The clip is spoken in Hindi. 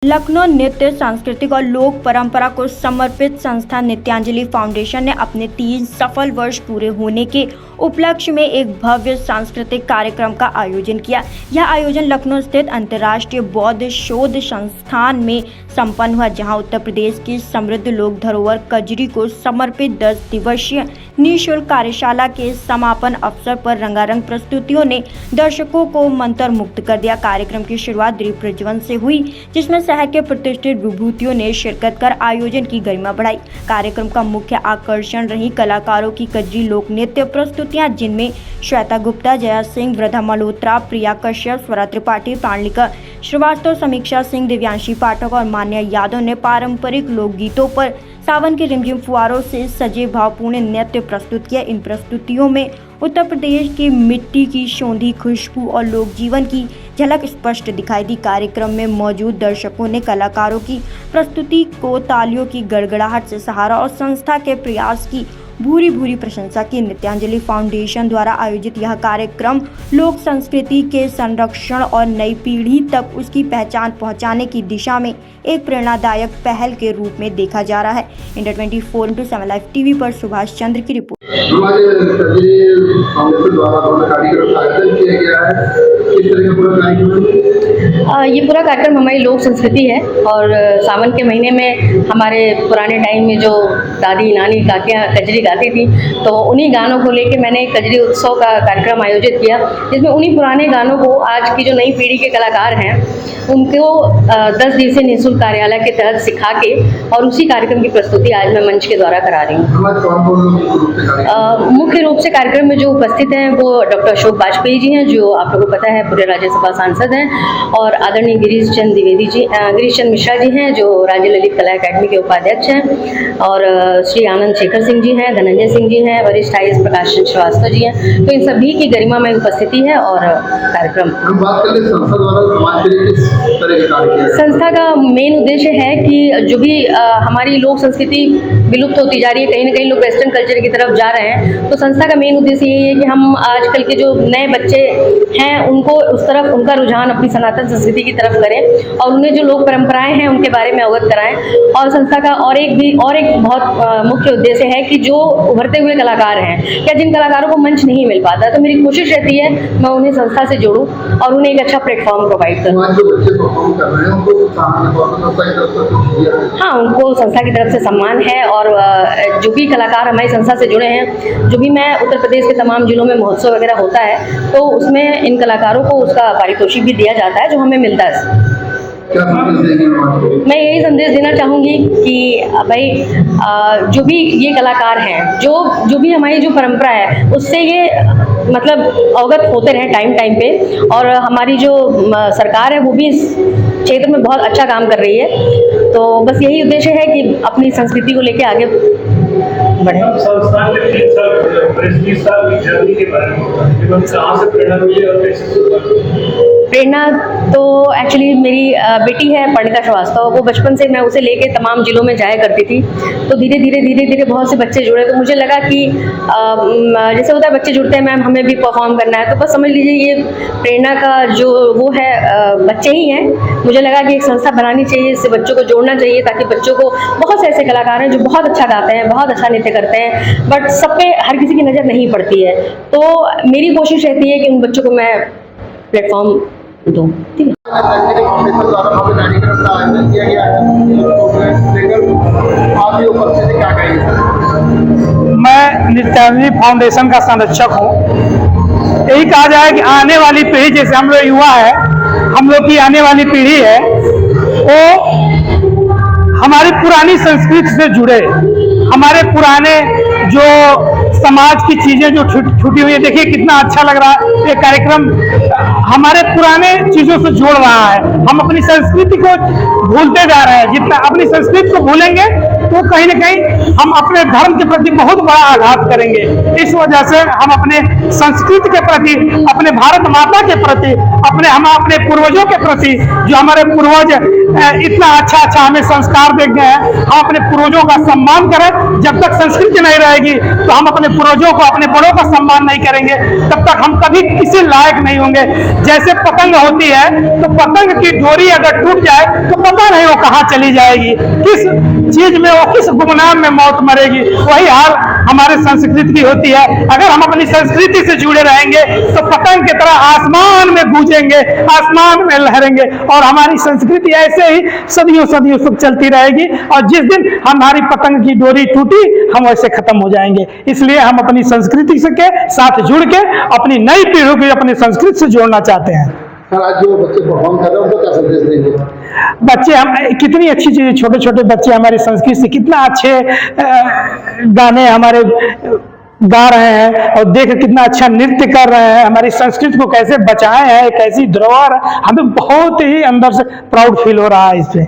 लखनऊ नृत्य सांस्कृतिक और लोक परंपरा को समर्पित संस्था नृत्यांजलि फाउंडेशन ने अपने 3 सफल वर्ष पूरे होने के उपलक्ष्य में एक भव्य सांस्कृतिक कार्यक्रम का आयोजन किया। यह आयोजन लखनऊ स्थित अंतर्राष्ट्रीय बौद्ध शोध संस्थान में संपन्न हुआ, जहां उत्तर प्रदेश की समृद्ध लोक धरोहर कजरी को समर्पित 10 दिवसीय निःशुल्क कार्यशाला के समापन अवसर पर रंगारंग प्रस्तुतियों ने दर्शकों को मंत्रमुग्ध कर दिया। कार्यक्रम की शुरुआत दीप प्रज्वलन से हुई, जिसमें शहर के प्रतिष्ठित विभूतियों ने शिरकत कर आयोजन की गरिमा बढ़ाई। कार्यक्रम का मुख्य आकर्षण रही कलाकारों की कजरी लोक नृत्य प्रस्तुतियां, जिनमें श्वेता गुप्ता, जया सिंह, वृद्धा मल्होत्रा, प्रिया कश्यप, स्वरा त्रिपाठी, प्राणलिका श्रीवास्तव, समीक्षा सिंह, दिव्यांशी पाठक और मान्या यादव ने पारंपरिक लोकगीतों पर सावन के रिमझिम फुहारों से सजे भावपूर्ण नृत्य प्रस्तुत किया। इन प्रस्तुतियों में उत्तर प्रदेश की मिट्टी की सौंधी खुशबू और लोक जीवन की झलक स्पष्ट दिखाई दी। कार्यक्रम में मौजूद दर्शकों ने कलाकारों की प्रस्तुति को तालियों की गड़गड़ाहट से सहारा और संस्था के प्रयास की भूरी प्रशंसा की। नृत्यांजलि फाउंडेशन द्वारा आयोजित यह कार्यक्रम लोक संस्कृति के संरक्षण और नई पीढ़ी तक उसकी पहचान पहुंचाने की दिशा में एक प्रेरणादायक पहल के रूप में देखा जा रहा है। इंडिया 24/7 लाइव टीवी पर सुभाष चंद्र की रिपोर्ट। ये पूरा कार्यक्रम हमारी लोक संस्कृति है और सावन के महीने में हमारे पुराने टाइम में जो दादी नानी काकियाँ कजरी गाती थी, तो उन्हीं गानों को लेके मैंने कजरी उत्सव का कार्यक्रम आयोजित किया, जिसमें उन्हीं पुराने गानों को आज की जो नई पीढ़ी के कलाकार हैं उनको 10 दिवसीय निःशुल्क कार्यालय के तहत सिखा के और उसी कार्यक्रम की प्रस्तुति आज मैं मंच के द्वारा करा रही हूँ। मुख्य रूप से कार्यक्रम में जो उपस्थित हैं वो डॉक्टर अशोक वाजपेयी जी हैं, जो आप लोगों को पता है पूरे राज्यसभा सांसद हैं, और आदरणीय गिरीश चंद मिश्रा जी हैं, जो राज्य ललित कला अकादमी के उपाध्यक्ष हैं, और श्री आनंद शेखर सिंह जी हैं, धनंजय सिंह जी हैं, वरिष्ठ आईएएस प्रकाश श्रीवास्तव जी हैं। तो इन सभी की गरिमा में उपस्थिति है और कार्यक्रम संस्था का मेन उद्देश्य है कि जो भी हमारी लोक संस्कृति विलुप्त होती जा रही है, कहीं ना कहीं लोग वेस्टर्न कल्चर की तरफ जा रहे हैं, तो संस्था का मेन उद्देश्य यही है कि हम आजकल के जो नए बच्चे हैं उनको उस तरफ उनका रुझान अपनी सनातन संस्कृति की तरफ करें और उन्हें जो लोक परंपराएं हैं उनके बारे में अवगत कराएं। और संस्था का और एक बहुत मुख्य उद्देश्य है कि जो उभरते हुए कलाकार हैं या जिन कलाकारों को मंच नहीं मिल पाता, तो मेरी कोशिश रहती है मैं उन्हें संस्था से जोड़ूं और उन्हें एक अच्छा प्लेटफॉर्म प्रोवाइड करूं। हाँ, उनको संस्था की तरफ से सम्मान है और जो भी कलाकार हमारी संस्था से जुड़े हैं, जो भी मैं उत्तर प्रदेश के तमाम जिलों में महोत्सव वगैरह होता है तो उसमें इन कलाकारों को उसका पारितोषिक भी दिया जाता है जो हमें मिलता है। मैं यही संदेश देना चाहूँगी कि भाई जो भी ये कलाकार हैं, जो भी हमारी जो परंपरा है उससे ये मतलब अवगत होते रहें टाइम पे, और हमारी जो सरकार है वो भी इस क्षेत्र में बहुत अच्छा काम कर रही है। तो बस यही उद्देश्य है कि अपनी संस्कृति को लेके आगे बढ़े। प्रेरणा तो एक्चुअली मेरी बेटी है प्रणिता श्रीवास्तव, वो बचपन से मैं उसे लेके तमाम जिलों में जाया करती थी, तो धीरे धीरे बहुत से बच्चे जुड़े, तो मुझे लगा कि जैसे होता है बच्चे जुड़ते हैं मैम हमें भी परफॉर्म करना है, तो बस समझ लीजिए ये प्रेरणा का जो वो है बच्चे ही हैं। मुझे लगा कि एक संस्था बनानी चाहिए, इससे बच्चों को जोड़ना चाहिए ताकि बच्चों को, बहुत से ऐसे कलाकार हैं जो बहुत अच्छा गाते हैं, बहुत अच्छा नृत्य करते हैं, बट सब पे हर किसी की नज़र नहीं पड़ती है, तो मेरी कोशिश रहती है कि उन बच्चों को मैं प्लेटफॉर्म दूँ। ठीक है। मैं नृत्यांजलि फाउंडेशन का संरक्षक हूँ। यही कहा जाए कि आने वाली पीढ़ी, जैसे हम लोग युवा है, हम लोग की आने वाली पीढ़ी है वो हमारी पुरानी संस्कृति से जुड़े, हमारे पुराने जो समाज की चीजें जो छूटी हुई है, देखिए कितना अच्छा लग रहा है ये कार्यक्रम, हमारे पुराने चीजों से जोड़ रहा है। हम अपनी संस्कृति को भूलते जा रहे हैं, जितना अपनी संस्कृति को भूलेंगे तो कहीं ना कहीं हम अपने धर्म के प्रति बहुत बड़ा आघात करेंगे। इस वजह से हम अपने संस्कृति के प्रति, अपने भारत माता के प्रति, हम अपने पूर्वजों के प्रति, जो हमारे पूर्वज इतना अच्छा हमें संस्कार दे गए हैं, हम अपने पूर्वजों का सम्मान करें। जब तक संस्कृति नहीं रहेगी तो हम अपने पूर्वजों को, अपने बड़ों का सम्मान नहीं करेंगे, तब तक हम कभी किसी लायक नहीं होंगे। जैसे पतंग होती है तो पतंग की डोरी अगर टूट जाए तो पता नहीं वो कहाँ चली जाएगी, किस चीज में वो, किस गुमनाम में मौत मरेगी। वही हाल हमारे संस्कृति की होती है। अगर हम अपनी संस्कृति से जुड़े रहेंगे तो पतंग की तरह आसमान में गूंजेंगे, आसमान में लहरेंगे, और हमारी संस्कृति ऐसे ही सदियों सदियों तक चलती रहेगी। और जिस दिन हमारी पतंग की डोरी टूटी, हम वैसे खत्म हो जाएंगे। इसलिए हम अपनी संस्कृति के साथ जुड़ के अपनी नई पीढ़ी को अपनी संस्कृति से जोड़ना चाहते हैं। सर, आज जो बच्चे परफॉर्म कर रहे हैं उनको क्या संदेश देंगे? बच्चे, हम कितनी अच्छी चीज़, छोटे छोटे बच्चे हमारी संस्कृति से कितना अच्छे गाने हमारे गा रहे हैं, और देख कितना अच्छा नृत्य कर रहे हैं, हमारी संस्कृति को कैसे बचाए हैं, कैसी धरोहर, हमें बहुत ही अंदर से प्राउड फील हो रहा है इससे।